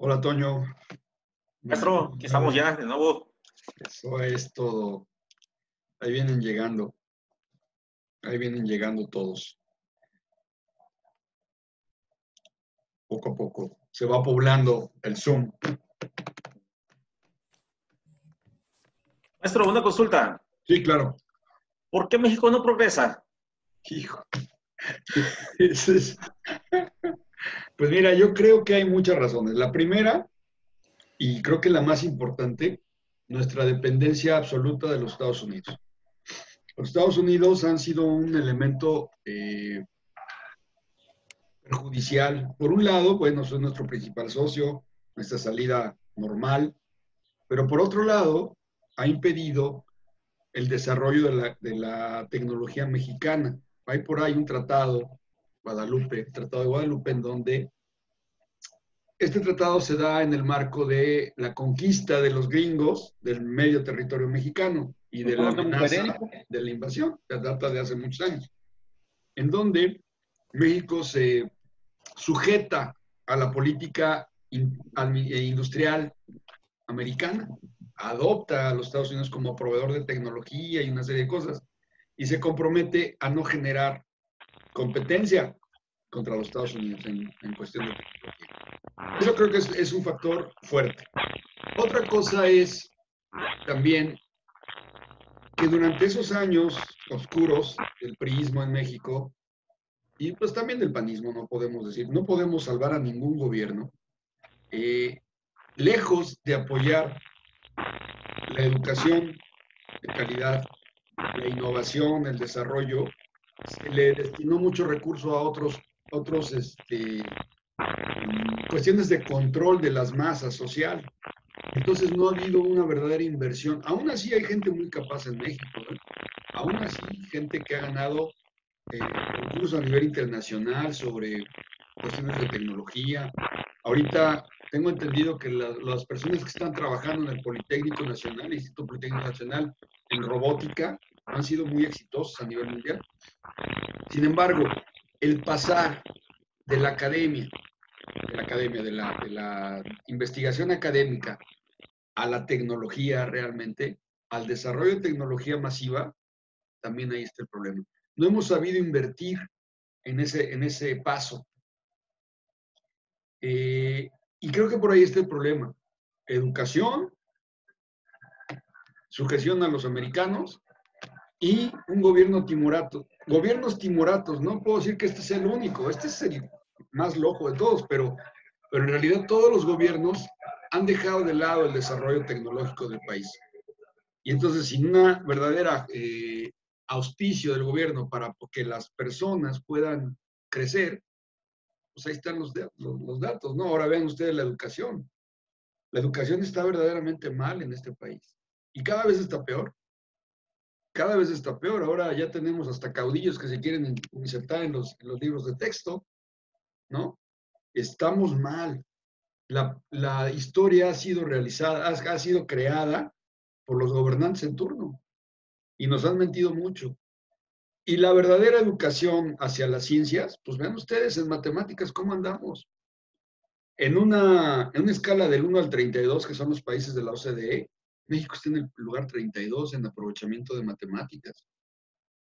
Hola, Toño. Maestro, aquí estamos ya de nuevo. Eso es todo. Ahí vienen llegando. Ahí vienen llegando todos. Poco a poco. Se va poblando el Zoom. Maestro, una consulta. Sí, claro. ¿Por qué México no progresa? Hijo. Ese es- Pues mira, yo creo que hay muchas razones. La primera, y creo que la más importante, nuestra dependencia absoluta de los Estados Unidos. Los Estados Unidos han sido un elemento perjudicial. Por un lado, bueno, son nuestro principal socio, nuestra salida normal, pero por otro lado, ha impedido el desarrollo de la tecnología mexicana. Hay por ahí un tratado, Tratado de Guadalupe, en donde este tratado se da en el marco de la conquista de los gringos del medio territorio mexicano y de la amenaza de la invasión, que data de hace muchos años, en donde México se sujeta a la política industrial americana, adopta a los Estados Unidos como proveedor de tecnología y una serie de cosas, y se compromete a no generar competencia contra los Estados Unidos en cuestión de tecnología. Eso creo que es un factor fuerte. Otra cosa es también que durante esos años oscuros del priismo en México, y pues también del panismo, no podemos decir, no podemos salvar a ningún gobierno, eh, lejos de apoyar la educación de calidad, la innovación, el desarrollo, se le destinó mucho recurso a otros cuestiones de control de las masas social. Entonces no ha habido una verdadera inversión. Aún así hay gente muy capaz en México, ¿eh? Aún así gente que ha ganado concursos a nivel internacional sobre cuestiones de tecnología. Ahorita tengo entendido que las personas que están trabajando en el Politécnico Nacional, el Instituto Politécnico Nacional, en robótica, han sido muy exitosos a nivel mundial. Sin embargo, el pasar de la academia, de la investigación académica a la tecnología realmente, al desarrollo de tecnología masiva, también ahí está el problema. No hemos sabido invertir en ese paso. Y creo que por ahí está el problema. Educación, sujeción a los americanos y un gobierno timorato. Gobiernos timoratos, no puedo decir que este es el único, este es el más loco de todos, pero en realidad todos los gobiernos han dejado de lado el desarrollo tecnológico del país. Y entonces, sin una verdadera auspicio del gobierno para que las personas puedan crecer, pues ahí están los datos, ¿no? Ahora vean ustedes la educación. La educación está verdaderamente mal en este país. Y cada vez está peor. Cada vez está peor. Ahora ya tenemos hasta caudillos que se quieren insertar en los libros de texto, ¿no? Estamos mal. La historia ha sido realizada, ha sido creada por los gobernantes en turno y nos han mentido mucho. Y la verdadera educación hacia las ciencias, pues vean ustedes en matemáticas cómo andamos. En una escala del 1 al 32, que son los países de la OCDE, México está en el lugar 32 en aprovechamiento de matemáticas.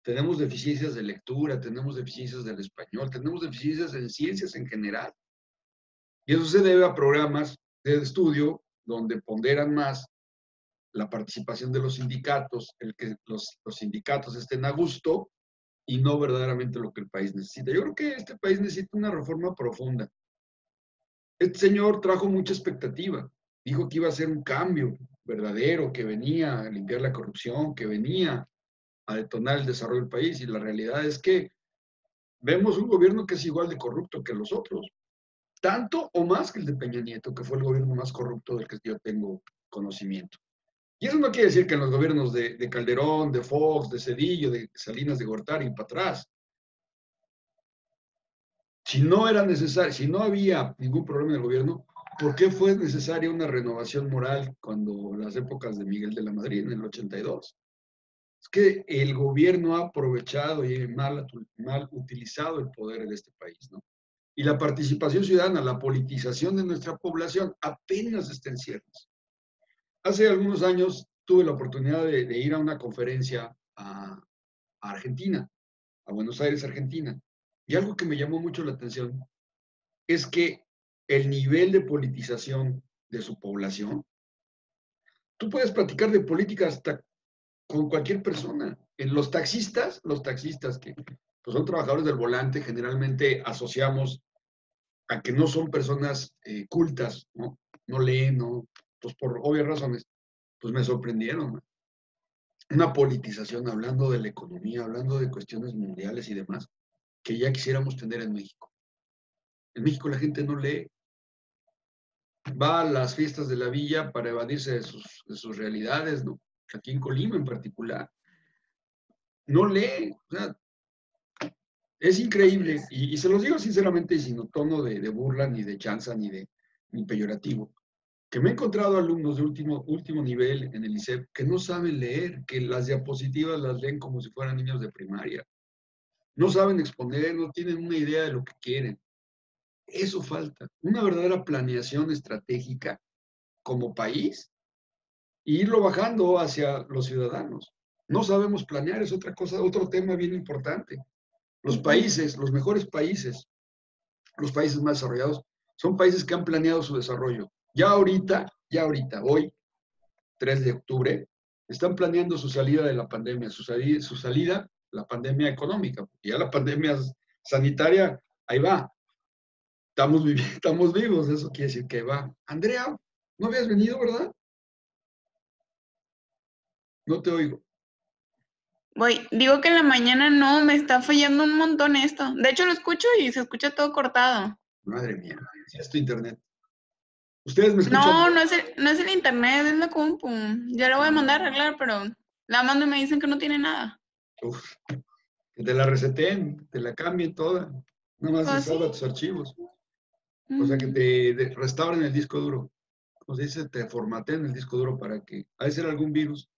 Tenemos deficiencias de lectura, tenemos deficiencias del español, tenemos deficiencias en ciencias en general. Y eso se debe a programas de estudio donde ponderan más la participación de los sindicatos, el que los sindicatos estén a gusto y no verdaderamente lo que el país necesita. Yo creo que este país necesita una reforma profunda. Este señor trajo mucha expectativa, dijo que iba a ser un cambio verdadero, que venía a limpiar la corrupción, que venía a detonar el desarrollo del país, y la realidad es que vemos un gobierno que es igual de corrupto que los otros, tanto o más que el de Peña Nieto, que fue el gobierno más corrupto del que yo tengo conocimiento. Y eso no quiere decir que en los gobiernos de Calderón, de Fox, de Cedillo, de Salinas de Gortari y para atrás, si no era necesario, si no había ningún problema en el gobierno, ¿por qué fue necesaria una renovación moral cuando las épocas de Miguel de la Madrid en el 82? Es que el gobierno ha aprovechado y mal utilizado el poder de este país, ¿no? y la participación ciudadana, la politización de nuestra población apenas está en ciernes. Hace algunos años tuve la oportunidad de ir a una conferencia a Argentina, a Buenos Aires, Argentina, y algo que me llamó mucho la atención es que el nivel de politización de su población, tú puedes platicar de política hasta con cualquier persona. En los taxistas que pues, son trabajadores del volante, generalmente asociamos a que no son personas cultas, ¿no? No leen, no, pues por obvias razones, pues me sorprendieron, ¿no? Una politización hablando de la economía, hablando de cuestiones mundiales y demás, que ya quisiéramos tener en México. En México la gente no lee, va a las fiestas de la villa para evadirse de sus realidades, ¿no? Aquí en Colima en particular. No lee, o sea, es increíble, y se los digo sinceramente y sin tono de burla, ni de chanza, ni peyorativo, que me he encontrado alumnos de último nivel en el ICEP que no saben leer, que las diapositivas las leen como si fueran niños de primaria. No saben exponer, no tienen una idea de lo que quieren. Eso falta, una verdadera planeación estratégica como país e irlo bajando hacia los ciudadanos. No sabemos planear, es otra cosa, otro tema bien importante. Los países, los mejores países, los países más desarrollados, son países que han planeado su desarrollo. Ya ahorita, hoy, 3 de octubre, están planeando su salida de la pandemia, su salida, la pandemia económica. Ya la pandemia sanitaria, ahí va. Estamos vivos, eso quiere decir que va. Andrea, no habías venido, ¿verdad? No te oigo. Digo que en la mañana no, me está fallando un montón esto. De hecho, lo escucho y se escucha todo cortado. Madre mía, si es tu internet. ¿Ustedes me escuchan? No, no es el internet, es la compu. Ya lo voy a mandar a arreglar, pero la mando y me dicen que no tiene nada. Uf, que te la reseten, te la cambien toda. Nada más Pues salva sí. tus archivos. O sea, que te restauren el disco duro. Como se dice, te formateen el disco duro para que... Ha de ser algún virus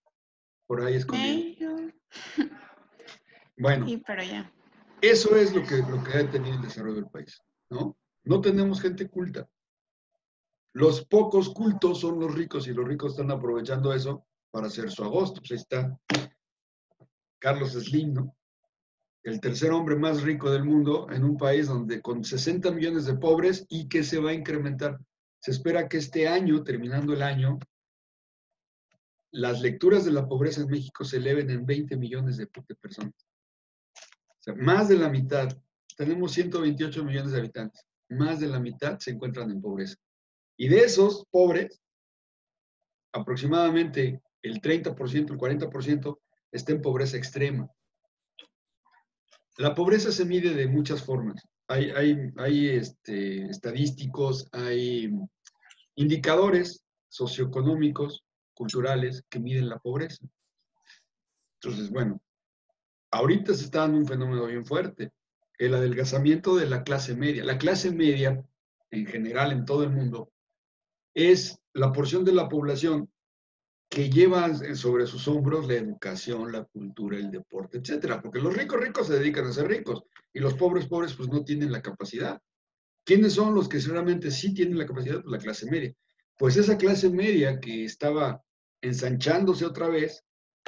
por ahí escondido. Bueno, Sí, pero ya. eso es lo que ha detenido el desarrollo del país, ¿no? No tenemos gente culta. Los pocos cultos son los ricos y los ricos están aprovechando eso para hacer su agosto. Pues ahí está Carlos Slim, ¿no? El tercer hombre más rico del mundo en un país donde con 60 millones de pobres y que se va a incrementar. Se espera que este año, terminando el año, las lecturas de la pobreza en México se eleven en 20 millones de personas. O sea, más de la mitad. Tenemos 128 millones de habitantes. Más de la mitad se encuentran en pobreza. Y de esos pobres, aproximadamente el 30%, el 40% está en pobreza extrema. La pobreza se mide de muchas formas. Hay estadísticos, hay indicadores socioeconómicos, culturales, que miden la pobreza. Entonces, bueno, ahorita se está dando un fenómeno bien fuerte, el adelgazamiento de la clase media. La clase media, en general, en todo el mundo, es la porción de la población que lleva sobre sus hombros la educación, la cultura, el deporte, etcétera. Porque los ricos se dedican a ser ricos y los pobres pues no tienen la capacidad. ¿Quiénes son los que seguramente sí tienen la capacidad? Pues la clase media. Pues esa clase media que estaba ensanchándose otra vez,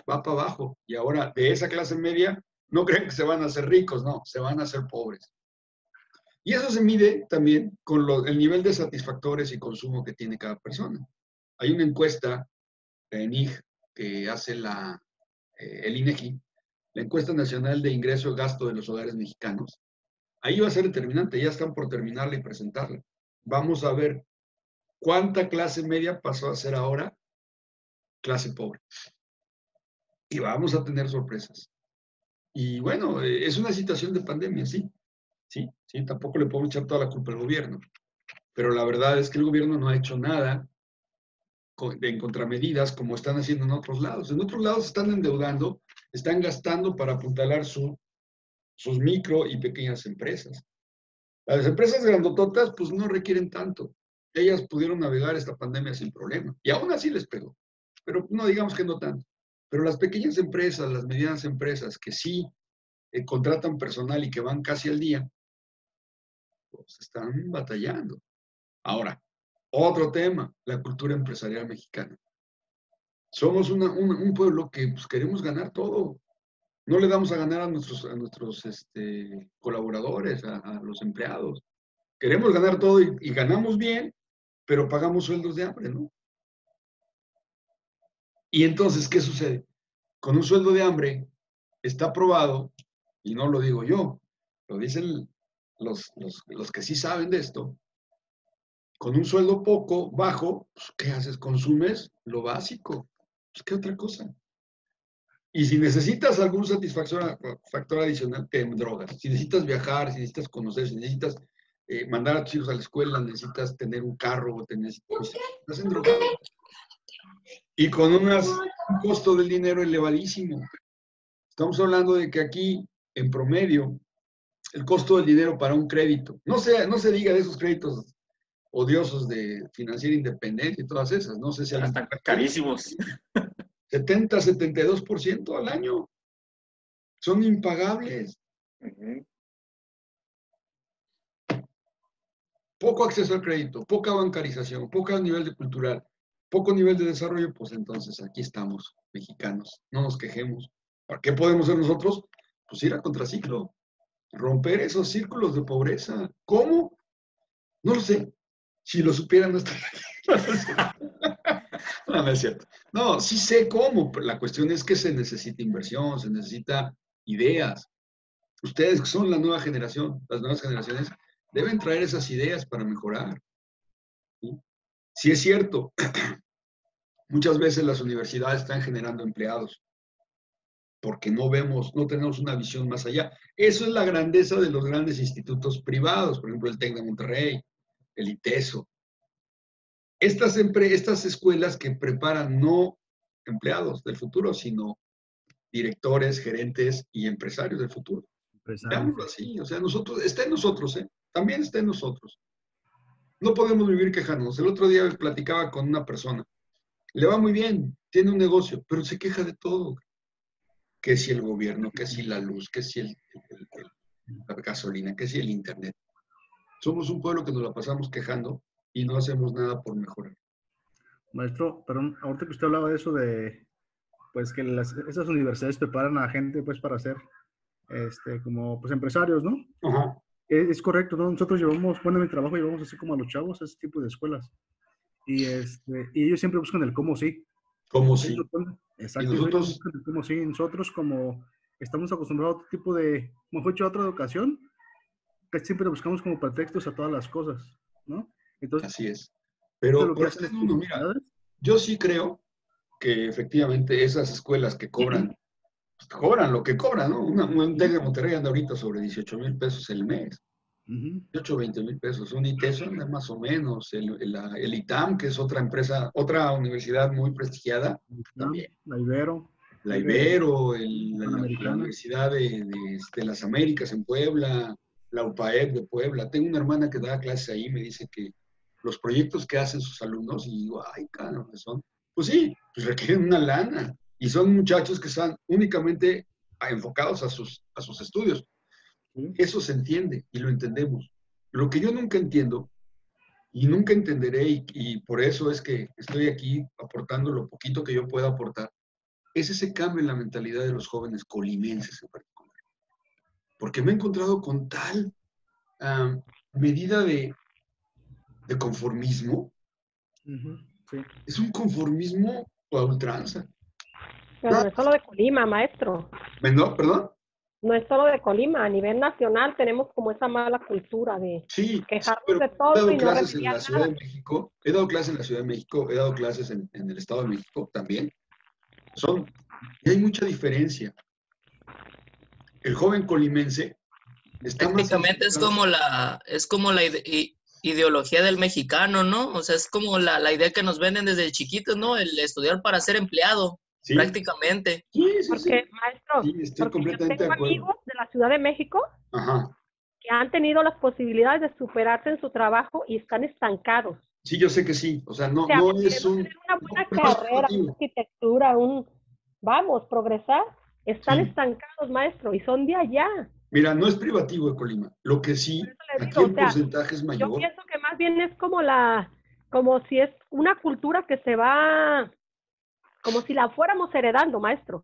va para abajo. Y ahora de esa clase media, no creen que se van a hacer ricos, no, se van a hacer pobres. Y eso se mide también con el nivel de satisfactores y consumo que tiene cada persona. Hay una encuesta ENIG que hace el INEGI, la encuesta nacional de ingreso y gasto de los hogares mexicanos. Ahí va a ser determinante, ya están por terminarla y presentarla. Vamos a ver cuánta clase media pasó a ser ahora clase pobre. Y vamos a tener sorpresas. Y bueno, es una situación de pandemia, sí, tampoco le podemos echar toda la culpa al gobierno. Pero la verdad es que el gobierno no ha hecho nada en contramedidas como están haciendo en otros lados. En otros lados están endeudando, están gastando para apuntalar sus micro y pequeñas empresas. Las empresas grandototas pues no requieren tanto. Ellas pudieron navegar esta pandemia sin problema y aún así les pegó. Pero no digamos que no tanto. Pero las pequeñas empresas, las medianas empresas que sí contratan personal y que van casi al día, chicos, están batallando. Ahora, otro tema, la cultura empresarial mexicana. Somos un pueblo que pues, queremos ganar todo. No le damos a ganar a nuestros colaboradores, a los empleados. Queremos ganar todo y ganamos bien, pero pagamos sueldos de hambre, ¿no? Y entonces, ¿qué sucede? Con un sueldo de hambre está probado, y no lo digo yo, lo dicen los que sí saben de esto, con un sueldo bajo, pues, ¿qué haces? Consumes lo básico. Pues, ¿qué otra cosa? Y si necesitas algún factor adicional, te drogas. Si necesitas viajar, si necesitas conocer, si necesitas mandar a tus hijos a la escuela, necesitas tener un carro, pues, estás endrogado. Y con un costo del dinero elevadísimo. Estamos hablando de que aquí, en promedio, el costo del dinero para un crédito, no se diga de esos créditos odiosos de financiera independencia y todas esas, no sé si están carísimos. 72% al año. Son impagables. Poco acceso al crédito, poca bancarización, poco nivel de cultural, poco nivel de desarrollo, pues entonces aquí estamos, mexicanos, no nos quejemos. ¿Para qué podemos ser nosotros? Pues ir a contraciclo, romper esos círculos de pobreza. ¿Cómo? No lo sé. Si lo supieran, no estaría aquí. No es cierto. No, sí sé cómo. La cuestión es que se necesita inversión, se necesita ideas. Ustedes que son la nueva generación, las nuevas generaciones, deben traer esas ideas para mejorar. ¿Sí? Sí es cierto, muchas veces las universidades están generando empleados porque no tenemos una visión más allá. Eso es la grandeza de los grandes institutos privados, por ejemplo, el TEC de Monterrey, el ITESO. Estas escuelas que preparan no empleados del futuro, sino directores, gerentes y empresarios del futuro. Veámoslo así, o sea, está en nosotros, ¿eh? También está en nosotros. No podemos vivir quejándonos. El otro día platicaba con una persona, le va muy bien, tiene un negocio, pero se queja de todo. Que si el gobierno, que si la luz, que si la gasolina, que si el internet. Somos un pueblo que nos la pasamos quejando y no hacemos nada por mejorar. Maestro, perdón, ahorita que usted hablaba de eso de, pues que esas universidades preparan a gente pues para ser, como pues empresarios, ¿no? Ajá. Es correcto, ¿no? Nosotros llevamos, bueno, en mi trabajo llevamos así como a los chavos a ese tipo de escuelas. Y ellos siempre buscan el cómo sí. ¿Cómo sí? Exacto. Y nosotros, buscan el cómo sí. Nosotros como estamos acostumbrados a otro tipo de, mejor dicho, a otra educación, que siempre buscamos como pretextos a todas las cosas, ¿no? Entonces, así es. Pero lo que hacen mira, yo sí creo que efectivamente esas escuelas que cobran lo que cobran, ¿no? Un TEC de Monterrey anda ahorita sobre 18,000 pesos el mes. 18 o 20 mil pesos. Un ITESO anda más o menos. El ITAM, que es otra empresa, otra universidad muy prestigiada, también. La Ibero. La Ibero, la Universidad de las Américas en Puebla, la UPAEP de Puebla. Tengo una hermana que da clases ahí, me dice que los proyectos que hacen sus alumnos, y digo, ay, claro, son, pues sí, pues requieren una lana. Y son muchachos que están únicamente enfocados a sus estudios. Eso se entiende y lo entendemos. Lo que yo nunca entiendo y nunca entenderé, y por eso es que estoy aquí aportando lo poquito que yo pueda aportar, es ese cambio en la mentalidad de los jóvenes colimenses en particular. Porque me he encontrado con tal medida de conformismo. Sí. Es un conformismo a ultranza. Pero no es solo de Colima, maestro. ¿No? ¿Perdón? No es solo de Colima, a nivel nacional tenemos como esa mala cultura de quejarnos de todo y no remediar nada. He dado clases en la Ciudad de México, he dado clases en el Estado de México también. Y hay mucha diferencia. El joven colimense está técnicamente es como la ideología del mexicano, ¿no? O sea, es como la idea que nos venden desde chiquitos, ¿no? El estudiar para ser empleado. Sí. Prácticamente. Sí, porque, maestro, estoy completamente de acuerdo. Amigos de la Ciudad de México Ajá. que han tenido las posibilidades de superarse en su trabajo y están estancados. Sí, yo sé que sí. O sea, no es una buena carrera, una arquitectura, progresar. Están estancados, maestro, y son de allá. Mira, no es privativo de Colima. Lo que sí, aquí el porcentaje es mayor. Yo pienso que más bien es como si es una cultura que se va, como si la fuéramos heredando, maestro.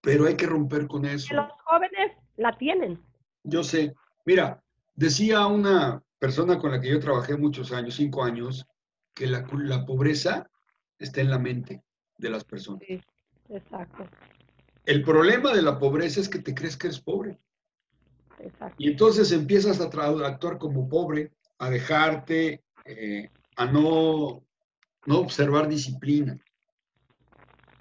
Pero hay que romper con eso. Que los jóvenes la tienen. Yo sé. Mira, decía una persona con la que yo trabajé muchos años, 5 años, que la pobreza está en la mente de las personas. Sí, exacto. El problema de la pobreza es que te crees que eres pobre. Exacto. Y entonces empiezas a actuar como pobre, a dejarte, a no observar disciplina.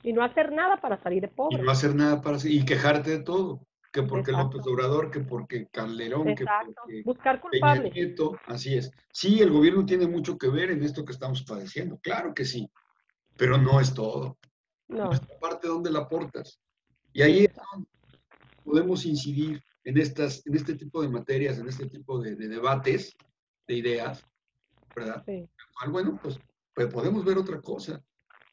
Y no hacer nada para salir de pobre. Y no hacer nada y quejarte de todo. Que porque López Obrador, que porque Calderón, exacto. Que porque buscar culpables. Peña Nieto, así es. Sí, el gobierno tiene mucho que ver en esto que estamos padeciendo, claro que sí, pero no es todo. No. Esta parte donde la aportas. Y ahí es donde podemos incidir en este tipo de materias, en este tipo de debates, de ideas, ¿verdad? Sí. Bueno, pues podemos ver otra cosa.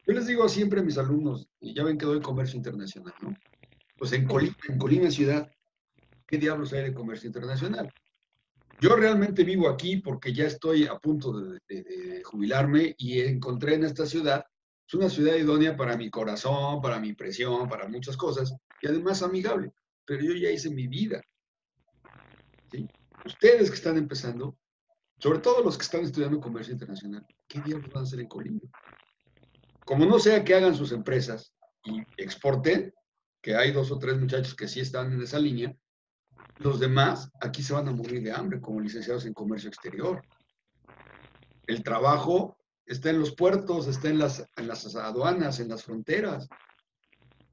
Yo les digo siempre a mis alumnos, y ya ven que doy comercio internacional, ¿no? Pues en Colima ciudad, ¿qué diablos hay de comercio internacional? Yo realmente vivo aquí porque ya estoy a punto de jubilarme y encontré en esta ciudad, es una ciudad idónea para mi corazón, para mi presión, para muchas cosas, y además amigable, pero yo ya hice mi vida. ¿Sí? Ustedes que están empezando, sobre todo los que están estudiando comercio internacional, ¿qué diablos van a hacer en Colima? Como no sea que hagan sus empresas y exporten, que hay 2 o 3 muchachos que sí están en esa línea, los demás aquí se van a morir de hambre como licenciados en comercio exterior. El trabajo está en los puertos, está en las aduanas, en las fronteras.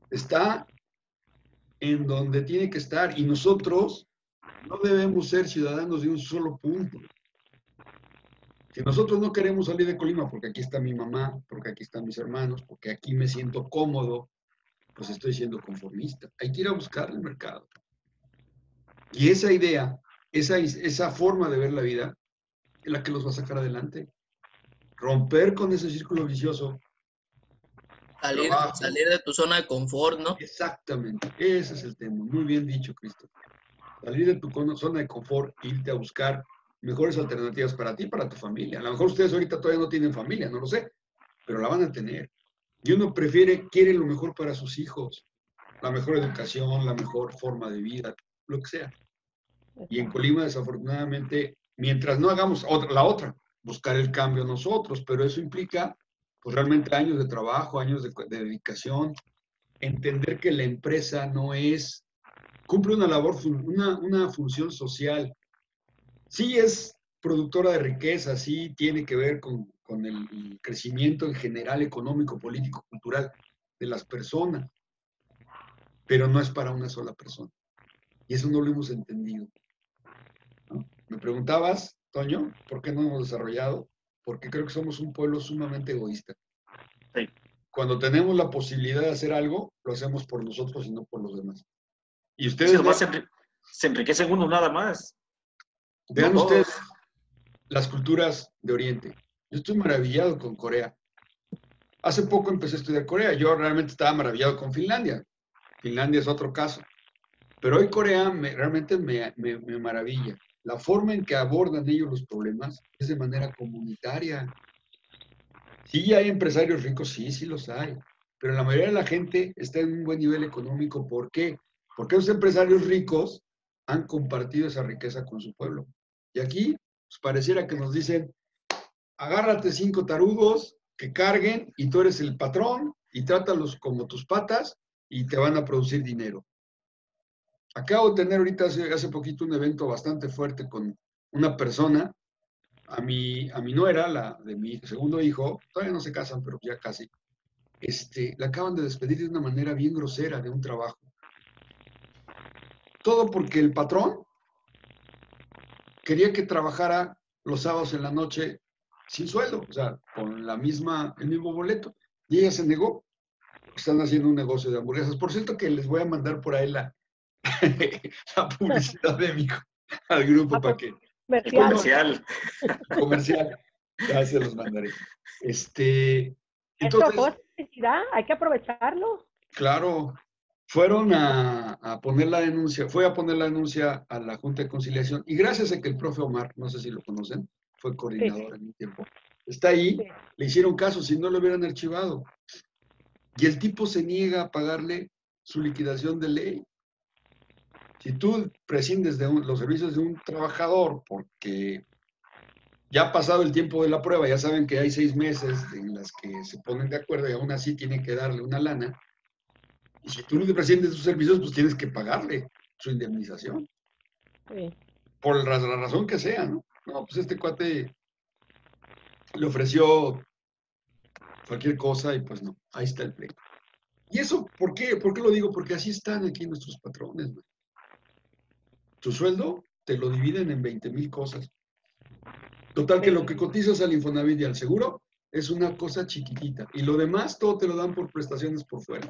Está en donde tiene que estar. Y nosotros no debemos ser ciudadanos de un solo punto. Si nosotros no queremos salir de Colima porque aquí está mi mamá, porque aquí están mis hermanos, porque aquí me siento cómodo, pues estoy siendo conformista. Hay que ir a buscar el mercado. Y esa idea, esa forma de ver la vida, es la que los va a sacar adelante. Romper con ese círculo vicioso. Salir de tu zona de confort, ¿no? Exactamente, ese es el tema. Muy bien dicho, Cristo. Salir de tu zona de confort, irte a buscar mejores alternativas para ti y para tu familia. A lo mejor ustedes ahorita todavía no tienen familia, no lo sé, pero la van a tener. Y uno quiere lo mejor para sus hijos, la mejor educación, la mejor forma de vida, lo que sea. Y en Colima, desafortunadamente, mientras no hagamos la otra, buscar el cambio nosotros, pero eso implica, pues realmente años de trabajo, años de dedicación, entender que la empresa cumple una labor, una función social. Sí es productora de riqueza, sí tiene que ver con el crecimiento en general económico, político, cultural de las personas, pero no es para una sola persona. Y eso no lo hemos entendido. ¿No? Me preguntabas, Toño, ¿por qué no hemos desarrollado? Porque creo que somos un pueblo sumamente egoísta. Sí. Cuando tenemos la posibilidad de hacer algo, lo hacemos por nosotros y no por los demás. Y ustedes... Sí, nomás se enriquece uno nada más. Vean ustedes las culturas de Oriente. Yo estoy maravillado con Corea. Hace poco empecé a estudiar Corea. Yo realmente estaba maravillado con Finlandia. Finlandia es otro caso. Pero hoy Corea realmente me maravilla. La forma en que abordan ellos los problemas es de manera comunitaria. Sí hay empresarios ricos, sí los hay. Pero la mayoría de la gente está en un buen nivel económico. ¿Por qué? Porque los empresarios ricos han compartido esa riqueza con su pueblo. Y aquí, pues pareciera que nos dicen, agárrate 5 tarudos que carguen y tú eres el patrón y trátalos como tus patas y te van a producir dinero. Acabo de tener ahorita hace poquito un evento bastante fuerte con una persona, a mi nuera, la de mi segundo hijo, todavía no se casan, pero ya casi, la acaban de despedir de una manera bien grosera de un trabajo. Todo porque el patrón quería que trabajara los sábados en la noche sin sueldo, o sea, con el mismo boleto. Y ella se negó. Están haciendo un negocio de hamburguesas. Por cierto que les voy a mandar por ahí la publicidad de mi hijo al grupo para que... Comercial. Ya se los mandaré. Entonces, hay que aprovecharlo. Claro. fueron a poner la denuncia, fue a poner la denuncia a la Junta de Conciliación y gracias a que el profe Omar, no sé si lo conocen, fue coordinador en un tiempo, está ahí, Sí. le hicieron caso, si no lo hubieran archivado. Y el tipo se niega a pagarle su liquidación de ley. Si tú prescindes de los servicios de un trabajador porque ya ha pasado el tiempo de la prueba, ya saben que hay 6 meses en las que se ponen de acuerdo y aún así tienen que darle una lana, y si tú no te prescindes de sus servicios, pues tienes que pagarle su indemnización, Sí. por la razón que sea, ¿no? No, pues este cuate le ofreció cualquier cosa y pues no, ahí está el pleito. ¿Y eso por qué? ¿Por qué lo digo? Porque así están aquí nuestros patrones, güey. Tu sueldo te lo dividen en 20,000 cosas. Total que lo que cotizas al Infonavit y al seguro es una cosa chiquitita. Y lo demás todo te lo dan por prestaciones por fuera.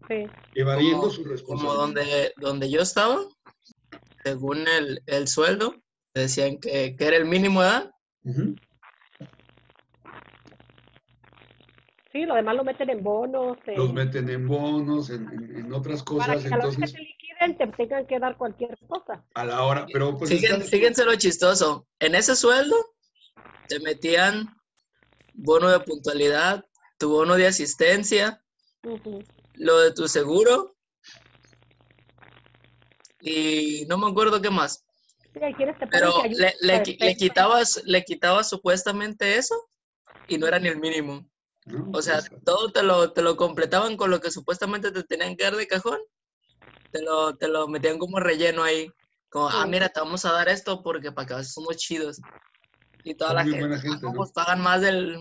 Sí. Evadiendo Como, su como responsabilidad. donde yo estaba, según el sueldo, decían que era el mínimo, ¿verdad? Ujú. Sí, lo demás lo meten en bonos. Los meten en bonos, en otras Para cosas, que a la hora que entonces te liquiden te tengan que dar cualquier cosa. a la hora, pero pues están... Fíjense lo chistoso. En ese sueldo te metían bono de puntualidad, tu bono de asistencia, Ujú. lo de tu seguro y no me acuerdo qué más. Sí, ahí quieres te ponen Pero que ayuda le quitabas supuestamente eso y no era ni el mínimo. ¿no? O sea, Pues, todo te lo completaban con lo que supuestamente te tenían que dar de cajón. Te lo metían como relleno ahí. Como, Sí. mira, te vamos a dar esto porque para que somos chidos. Y toda son la muy gente, buena gente, no, ¿no? pues pagan más del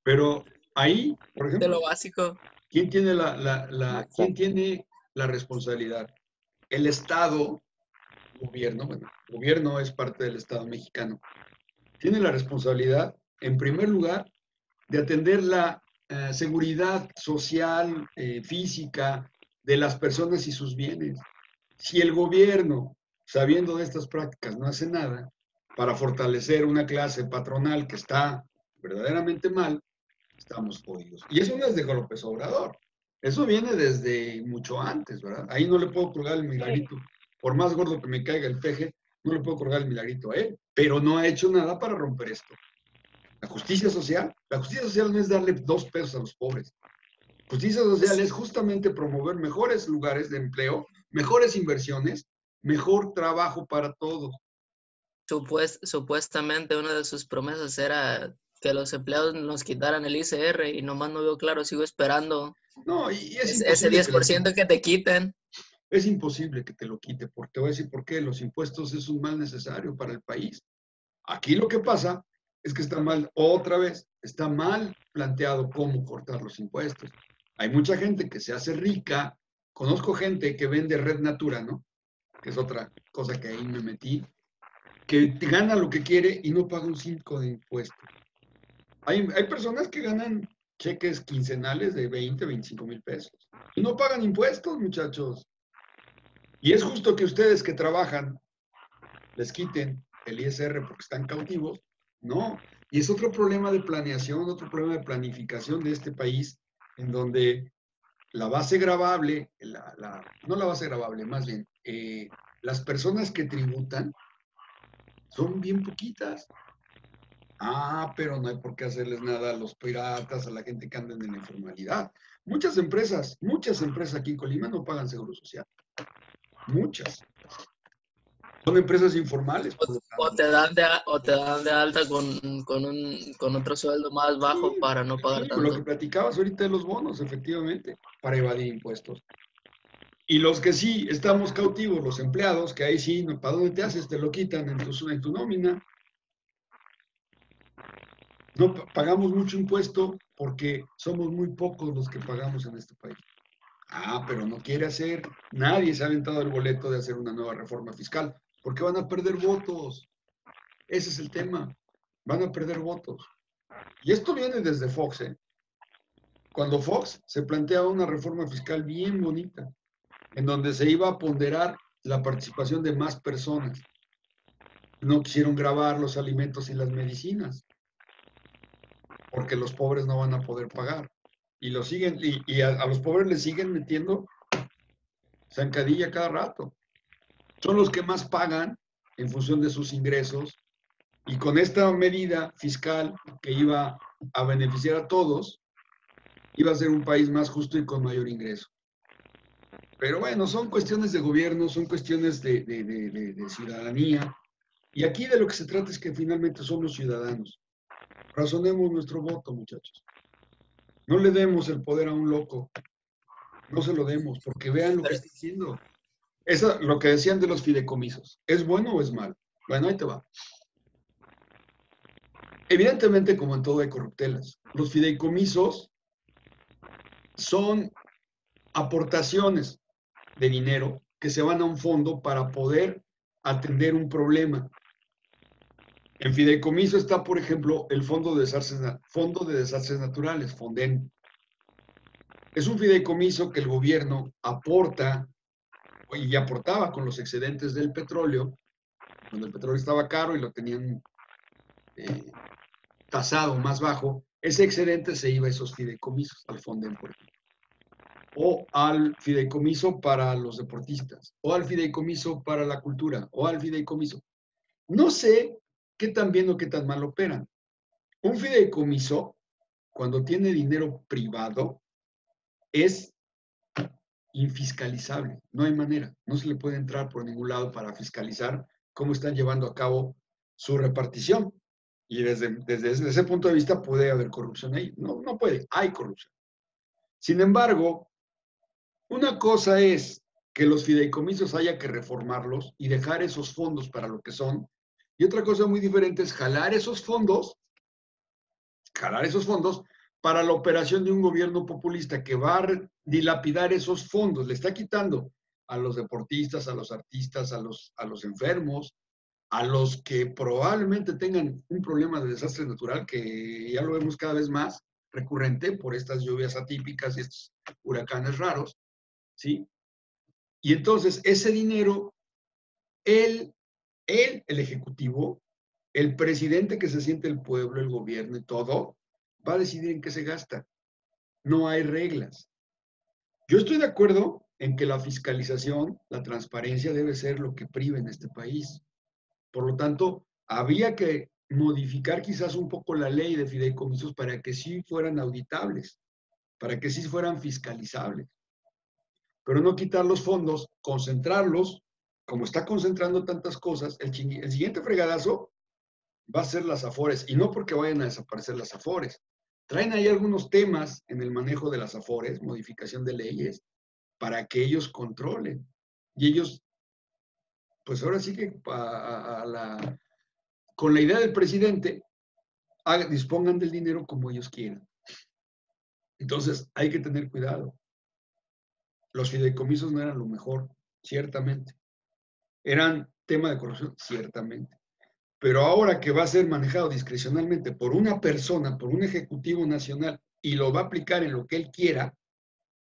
Pero ahí, por de ejemplo, lo básico. ¿quién tiene quién tiene la responsabilidad? El Estado, gobierno, bueno, el gobierno es parte del Estado mexicano, tiene la responsabilidad, en primer lugar, de atender la seguridad social, física de las personas y sus bienes. Si el gobierno, sabiendo de estas prácticas, no hace nada para fortalecer una clase patronal que está verdaderamente mal, estamos jodidos. Y eso no es de López Obrador. Eso viene desde mucho antes, ¿verdad? Ahí no le puedo colgar el milagrito. Por más gordo que me caiga el peje, no le puedo colgar el milagrito a él. Pero no ha hecho nada para romper esto. La justicia social no es darle 2 pesos a los pobres. Justicia social es justamente promover mejores lugares de empleo, mejores inversiones, mejor trabajo para todos. Supuestamente una de sus promesas era que los empleados nos quitaran el ICR y nomás no veo claro, sigo esperando No, y es ese imposible 10% que te quiten. Es imposible que te lo quite, porque te voy a decir por qué. Los impuestos es un mal necesario para el país. Aquí lo que pasa es que está mal, otra vez, está mal planteado cómo cortar los impuestos. Hay mucha gente que se hace rica. Conozco gente que vende Red Natura, ¿no? Que es otra cosa que ahí me metí, que gana lo que quiere y no paga un 5 de impuestos. Hay personas que ganan cheques quincenales de 20, 25 mil pesos y no pagan impuestos, muchachos. Y es justo que ustedes que trabajan les quiten el ISR porque están cautivos. No. Y es otro problema de planeación, otro problema de planificación de este país, en donde la base gravable, no la base gravable, más bien, las personas que tributan son bien poquitas. Ah, pero no hay por qué hacerles nada a los piratas, a la gente que anda en la informalidad. Muchas empresas aquí en Colima no pagan seguro social. Muchas. Son empresas informales. O te dan de alta con otro sueldo más bajo Sí, para no pagar sí, lo que tanto. platicabas ahorita de los bonos, efectivamente, para evadir impuestos. Y los que sí estamos cautivos, los empleados, que ahí sí, ¿para dónde te haces? Te lo quitan en tu nómina. No pagamos mucho impuesto porque somos muy pocos los que pagamos en este país. Ah, pero no quiere hacer, nadie se ha aventado el boleto de hacer una nueva reforma fiscal, porque van a perder votos. Ese es el tema, van a perder votos. Y esto viene desde Fox, ¿eh? Cuando Fox se planteaba una reforma fiscal bien bonita, en donde se iba a ponderar la participación de más personas. No quisieron gravar los alimentos y las medicinas, porque los pobres no van a poder pagar. Y lo siguen, y a los pobres les siguen metiendo zancadilla cada rato. Son los que más pagan en función de sus ingresos, y con esta medida fiscal que iba a beneficiar a todos, iba a ser un país más justo y con mayor ingreso. Pero bueno, son cuestiones de gobierno, son cuestiones de ciudadanía, y aquí de lo que se trata es que finalmente somos ciudadanos. Razonemos nuestro voto, muchachos. No le demos el poder a un loco. No se lo demos, porque vean lo que está haciendo. Eso, lo que decían de los fideicomisos. ¿Es bueno o es malo? Bueno, ahí te va. Evidentemente, como en todo hay corruptelas. Los fideicomisos son aportaciones de dinero que se van a un fondo para poder atender un problema. En fideicomiso está, por ejemplo, el Fondo de Desastres Naturales, FONDEN. Es un fideicomiso que el gobierno aporta y aportaba con los excedentes del petróleo, cuando el petróleo estaba caro y lo tenían tasado más bajo, ese excedente se iba a esos fideicomisos, al FONDEN, por ejemplo. O al fideicomiso para los deportistas, o al fideicomiso para la cultura, o al fideicomiso. No sé qué tan bien o qué tan mal operan. Un fideicomiso, cuando tiene dinero privado, es infiscalizable. No hay manera. No se le puede entrar por ningún lado para fiscalizar cómo están llevando a cabo su repartición. Y desde ese punto de vista puede haber corrupción ahí. No, no puede. Hay corrupción. Sin embargo, una cosa es que los fideicomisos haya que reformarlos y dejar esos fondos para lo que son. Y otra cosa muy diferente es jalar esos fondos para la operación de un gobierno populista que va a dilapidar esos fondos. Le está quitando a los deportistas, a los artistas, a los enfermos, a los que probablemente tengan un problema de desastre natural, que ya lo vemos cada vez más recurrente por estas lluvias atípicas y estos huracanes raros, ¿sí? Y entonces ese dinero, el Ejecutivo, el presidente que se siente el pueblo, el gobierno y todo, va a decidir en qué se gasta. No hay reglas. Yo estoy de acuerdo en que la fiscalización, la transparencia debe ser lo que prive en este país. Por lo tanto, había que modificar quizás un poco la ley de fideicomisos para que sí fueran auditables, para que sí fueran fiscalizables. Pero no quitar los fondos, concentrarlos, como está concentrando tantas cosas, el siguiente fregadazo va a ser las Afores, y no porque vayan a desaparecer las Afores. Traen ahí algunos temas en el manejo de las Afores, modificación de leyes, para que ellos controlen. Y ellos, pues ahora sí que con la idea del presidente, dispongan del dinero como ellos quieran. Entonces, hay que tener cuidado. Los fideicomisos no eran lo mejor, ciertamente. Eran tema de corrupción, ciertamente. Pero ahora que va a ser manejado discrecionalmente por una persona, por un ejecutivo nacional, y lo va a aplicar en lo que él quiera,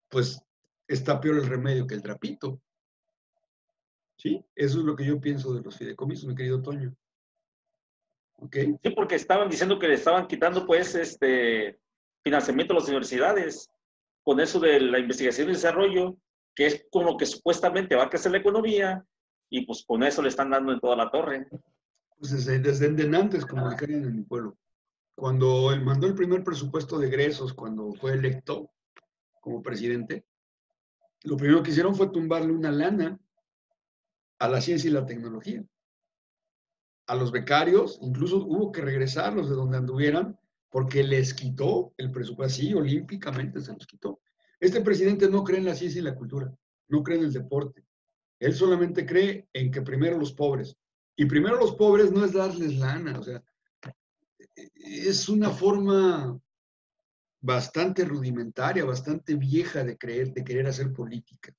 pues está peor el remedio que el trapito. ¿Sí? Eso es lo que yo pienso de los fideicomisos, mi querido Toño. ¿Ok? Sí, porque estaban diciendo que le estaban quitando, pues, financiamiento a las universidades, con eso de la investigación y desarrollo, que es con lo que supuestamente va a crecer la economía, y pues con eso le están dando en toda la torre. Pues desde antes, como dijeron en mi pueblo. Cuando él mandó el primer presupuesto de egresos, cuando fue electo como presidente, lo primero que hicieron fue tumbarle una lana a la ciencia y la tecnología. A los becarios, incluso hubo que regresarlos de donde anduvieran, porque les quitó el presupuesto, así olímpicamente se los quitó. Este presidente no cree en la ciencia y la cultura, no cree en el deporte. Él solamente cree en que primero los pobres. Y primero los pobres no es darles lana, o sea, es una forma bastante rudimentaria, bastante vieja de querer hacer política.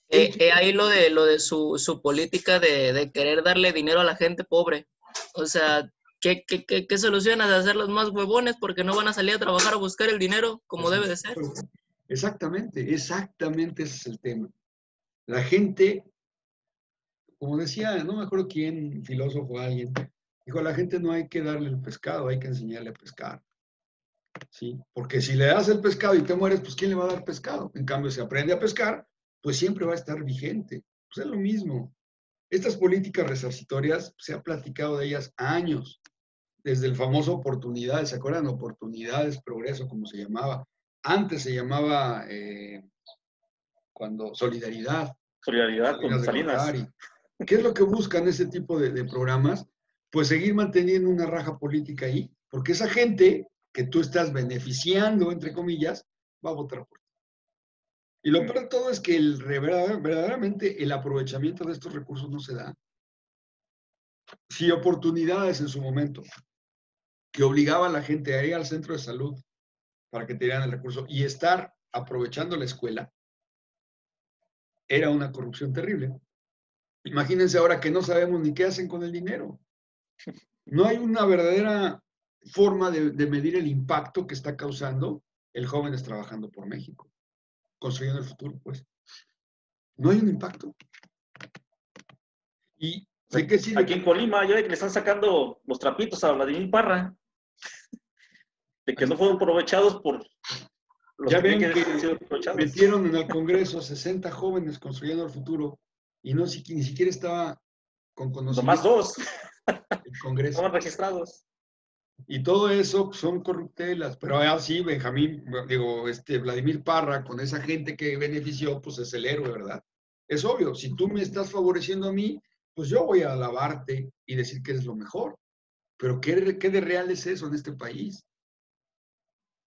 Ahí lo de su política de querer darle dinero a la gente pobre. O sea, ¿qué solucionas? Hacerlos más huevones porque no van a salir a trabajar a buscar el dinero como debe de ser. Exactamente ese es el tema. La gente, como decía, no me acuerdo quién, filósofo o alguien, dijo, a la gente no hay que darle el pescado, hay que enseñarle a pescar. ¿sí? Porque si le das el pescado y te mueres, pues ¿quién le va a dar pescado? En cambio, si aprende a pescar, pues siempre va a estar vigente. Pues es lo mismo. Estas políticas resarcitorias, se ha platicado de ellas años, desde el famoso oportunidades, ¿se acuerdan? Oportunidades, progreso, como se llamaba. Antes se llamaba cuando solidaridad. Solidaridad con de Salinas. Gortari. ¿Qué es lo que buscan ese tipo de programas? Pues seguir manteniendo una raja política ahí, porque esa gente que tú estás beneficiando, entre comillas, va a votar por ti. Y lo peor de todo es que verdaderamente el aprovechamiento de estos recursos no se da. Si oportunidades en su momento que obligaba a la gente a ir al centro de salud para que te dieran el recurso y estar aprovechando la escuela, era una corrupción terrible. Imagínense ahora que no sabemos ni qué hacen con el dinero. No hay una verdadera forma de medir el impacto que está causando el Jóvenes Trabajando por México, construyendo el futuro, pues. No hay un impacto. ¿Y de qué sirve? Aquí en Colima, ya de que le están sacando los trapitos a Vladimir Parra, de que no fueron aprovechados por los Ya que ven tienen que que haber sido aprovechados. metieron en el Congreso 60 jóvenes construyendo el futuro y no ni siquiera estaba con Nomás conocimiento 2 el Congreso. estaban registrados. Y todo eso son corruptelas, pero así Vladimir Parra, con esa gente que benefició, pues es el héroe, ¿verdad? Es obvio, si tú me estás favoreciendo a mí, pues yo voy a alabarte y decir que eres lo mejor. Pero ¿qué de real es eso en este país?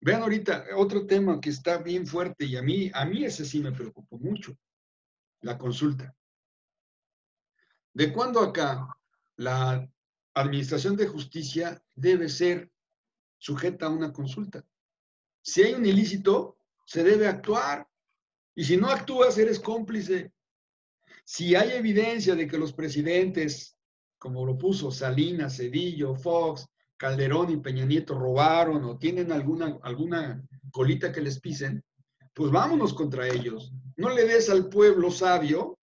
Vean ahorita otro tema que está bien fuerte y a mí ese sí me preocupó mucho, la consulta. ¿De cuándo acá la Administración de Justicia debe ser sujeta a una consulta? Si hay un ilícito, se debe actuar. Y si no actúas, eres cómplice. Si hay evidencia de que los presidentes, como lo puso Salinas, Cedillo, Fox, Calderón y Peña Nieto, robaron o tienen alguna colita que les pisen, pues vámonos contra ellos. No le des al pueblo sabio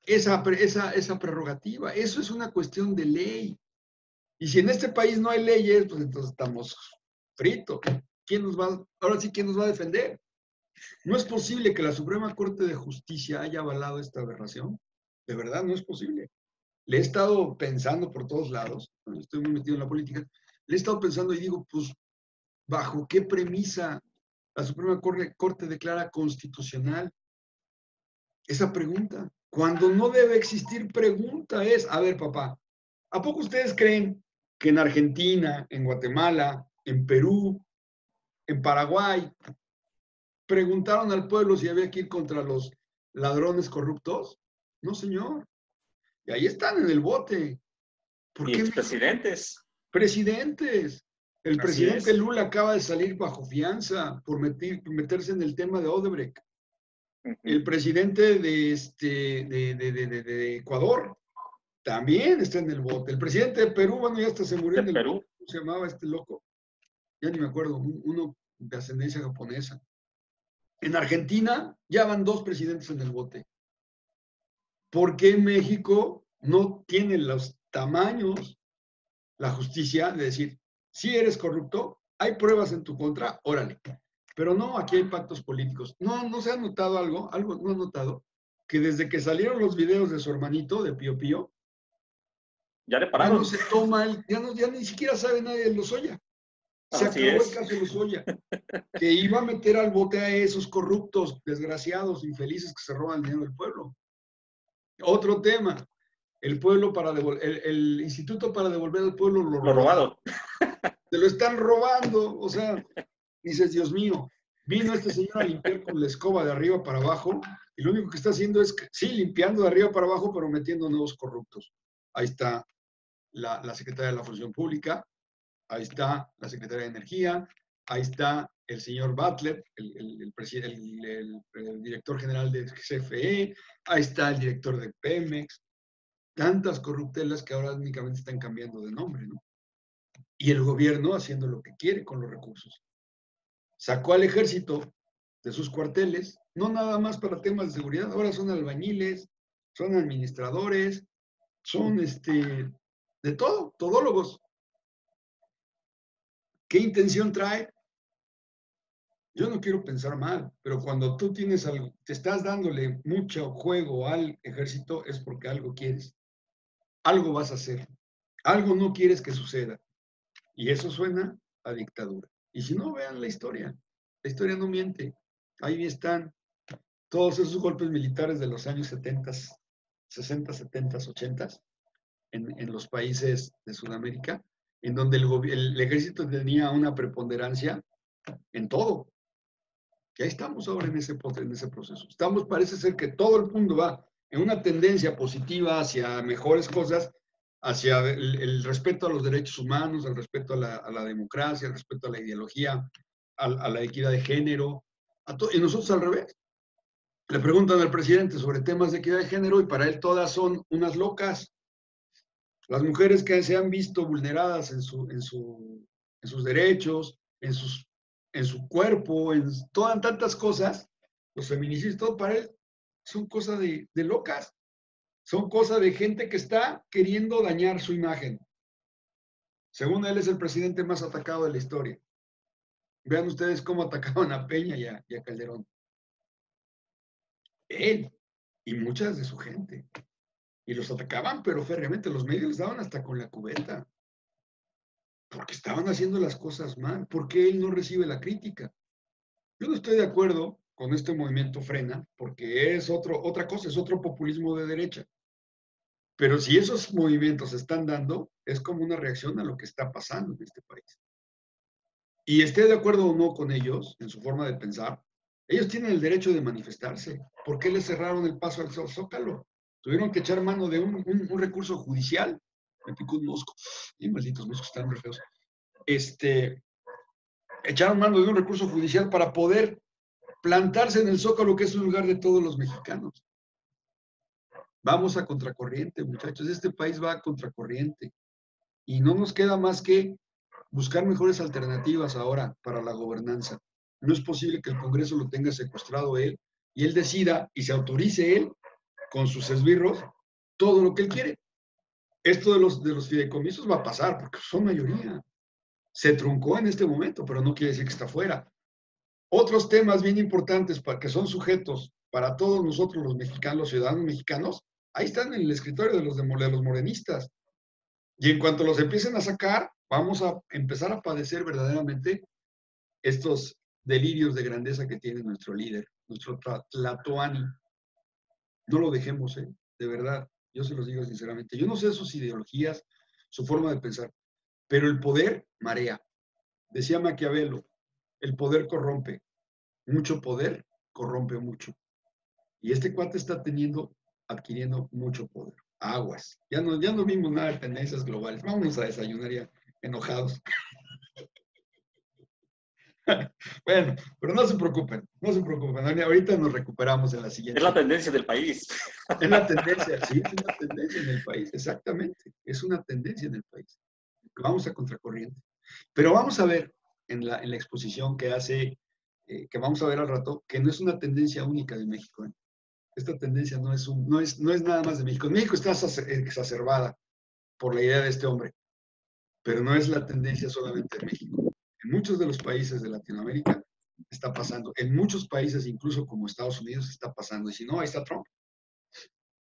esa prerrogativa. Eso es una cuestión de ley. Y si en este país no hay leyes, pues entonces estamos fritos. Ahora sí, ¿quién nos va a defender? No es posible que la Suprema Corte de Justicia haya avalado esta aberración. De verdad, no es posible. Le he estado pensando por todos lados, estoy muy metido en la política, le he estado pensando y digo, pues, ¿bajo qué premisa la Suprema Corte declara constitucional esa pregunta? Cuando no debe existir pregunta es, a ver, papá, ¿a poco ustedes creen que en Argentina, en Guatemala, en Perú, en Paraguay, preguntaron al pueblo si había que ir contra los ladrones corruptos? No, señor. Y ahí están en el bote. ¿Por Y qué expresidentes. presidentes? El Así presidente es. Lula acaba de salir bajo fianza por meterse en el tema de Odebrecht. El presidente de Ecuador también está en el bote. El presidente de Perú, bueno, ya hasta se murió en el Perú. bote. ¿Cómo se llamaba este loco? Ya ni me acuerdo. Uno de ascendencia japonesa. En Argentina ya van 2 presidentes en el bote. ¿Por qué México no tiene los tamaños, la justicia, de decir, si eres corrupto, hay pruebas en tu contra, órale? Pero no, aquí hay pactos políticos. ¿No se ha notado algo no han notado? Que desde que salieron los videos de su hermanito, de Pío Pío, Ya le ya pararon. no se toma, ya ni siquiera sabe nadie de Lozoya. Se Así acabó es. el caso de Lozoya, que iba a meter al bote a esos corruptos, desgraciados, infelices que se roban el dinero del pueblo. Otro tema, el pueblo el instituto para devolver al pueblo lo robado. Se lo están robando, o sea, dices, Dios mío, vino este señor a limpiar con la escoba de arriba para abajo y lo único que está haciendo es, sí, limpiando de arriba para abajo, pero metiendo nuevos corruptos. Ahí está la secretaria de la Función Pública, ahí está la secretaria de Energía, ahí está el señor Butler, el director general de CFE, ahí está el director de Pemex. Tantas corruptelas que ahora únicamente están cambiando de nombre, ¿no? Y el gobierno haciendo lo que quiere con los recursos. Sacó al ejército de sus cuarteles, no nada más para temas de seguridad, ahora son albañiles, son administradores, son de todo, todólogos. ¿Qué intención trae? Yo no quiero pensar mal, pero cuando tú tienes algo, te estás dándole mucho juego al ejército, es porque algo quieres. Algo vas a hacer. Algo no quieres que suceda. Y eso suena a dictadura. Y si no, vean la historia. La historia no miente. Ahí están todos esos golpes militares de los años 70, 60, 70, 80 en los países de Sudamérica, en donde el ejército tenía una preponderancia en todo. Y ahí estamos ahora en ese proceso. Parece ser que todo el mundo va en una tendencia positiva hacia mejores cosas, hacia el respeto a los derechos humanos, el respeto a la democracia, el respeto a la ideología, a la equidad de género. Y nosotros al revés. Le preguntan al presidente sobre temas de equidad de género y para él todas son unas locas. Las mujeres que se han visto vulneradas en sus derechos, en su cuerpo, en todas tantas cosas, los feminicidios, todo para él son cosas de locas. Son cosas de gente que está queriendo dañar su imagen. Según él, es el presidente más atacado de la historia. Vean ustedes cómo atacaban a Peña y a Calderón. Él y muchas de su gente. Y los atacaban, pero férreamente. Los medios les daban hasta con la cubeta. Porque estaban haciendo las cosas mal. Porque él no recibe la crítica. Yo no estoy de acuerdo con este movimiento Frena, porque es otra cosa, es otro populismo de derecha. Pero si esos movimientos se están dando, es como una reacción a lo que está pasando en este país. Y esté de acuerdo o no con ellos, en su forma de pensar, ellos tienen el derecho de manifestarse. ¿Por qué les cerraron el paso al Zócalo? Tuvieron que echar mano de un recurso judicial. Me picó un mosco. Y malditos moscos, están re feos. Echaron mano de un recurso judicial para poder plantarse en el Zócalo, que es un lugar de todos los mexicanos. Vamos a contracorriente, muchachos. Este país va a contracorriente. Y no nos queda más que buscar mejores alternativas ahora para la gobernanza. No es posible que el Congreso lo tenga secuestrado él y él decida y se autorice él, con sus esbirros, todo lo que él quiere. Esto de los fideicomisos va a pasar porque son mayoría. Se truncó en este momento, pero no quiere decir que está fuera. Otros temas bien importantes que son sujetos para todos nosotros los mexicanos, los ciudadanos mexicanos, ahí están en el escritorio de los morenistas. Y en cuanto los empiecen a sacar, vamos a empezar a padecer verdaderamente estos delirios de grandeza que tiene nuestro líder, nuestro Tlatoani. No lo dejemos, de verdad. Yo se los digo sinceramente. Yo no sé sus ideologías, su forma de pensar, pero el poder marea. Decía Maquiavelo, el poder corrompe. Mucho poder corrompe mucho. Y este cuate está adquiriendo mucho poder. Aguas. Ya no vimos nada de tendencias globales. Vámonos a desayunar ya enojados. Bueno, pero no se preocupen. Ahorita nos recuperamos en la siguiente. Es la tendencia del país. Es la tendencia, sí, es una tendencia en el país, exactamente. Es una tendencia en el país. Vamos a contracorriente. Pero vamos a ver en la exposición que vamos a ver al rato, que no es una tendencia única de México. Esta tendencia no es nada más de México. México está exacerbada por la idea de este hombre, pero no es la tendencia solamente de México. En muchos de los países de Latinoamérica está pasando. En muchos países, incluso como Estados Unidos, está pasando. Y si no, ahí está Trump,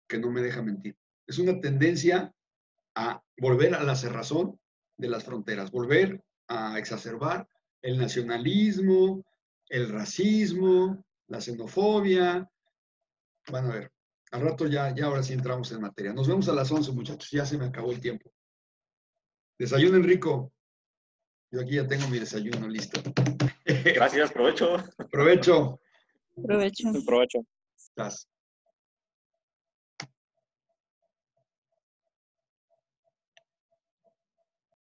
que no me deja mentir. Es una tendencia a volver a la cerrazón de las fronteras, volver a exacerbar el nacionalismo, el racismo, la xenofobia. Van a ver, al rato ya ahora sí entramos en materia. Nos vemos a las 11, muchachos, ya se me acabó el tiempo. Desayunen rico. Yo aquí ya tengo mi desayuno listo. Gracias, provecho. Provecho. Provecho. Provecho. Estás.